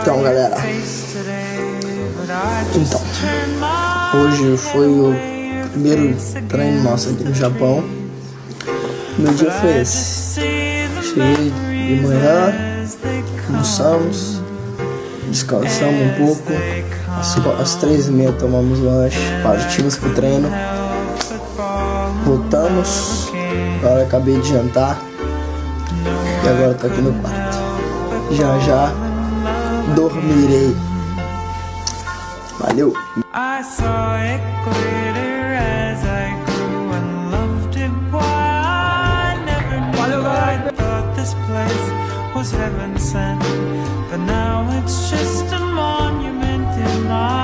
Então, galera, hoje foi o primeiro treino nosso aqui no Japão. Meu dia foi esse. Cheguei de manhã, almoçamos, descansamos um pouco. Às 3h30 tomamos lanche, partimos pro treino. Voltamos, agora acabei de jantar e agora tô aqui no quarto. Já dormirei. Valeu! Was heaven sent, but now it's just a monument in my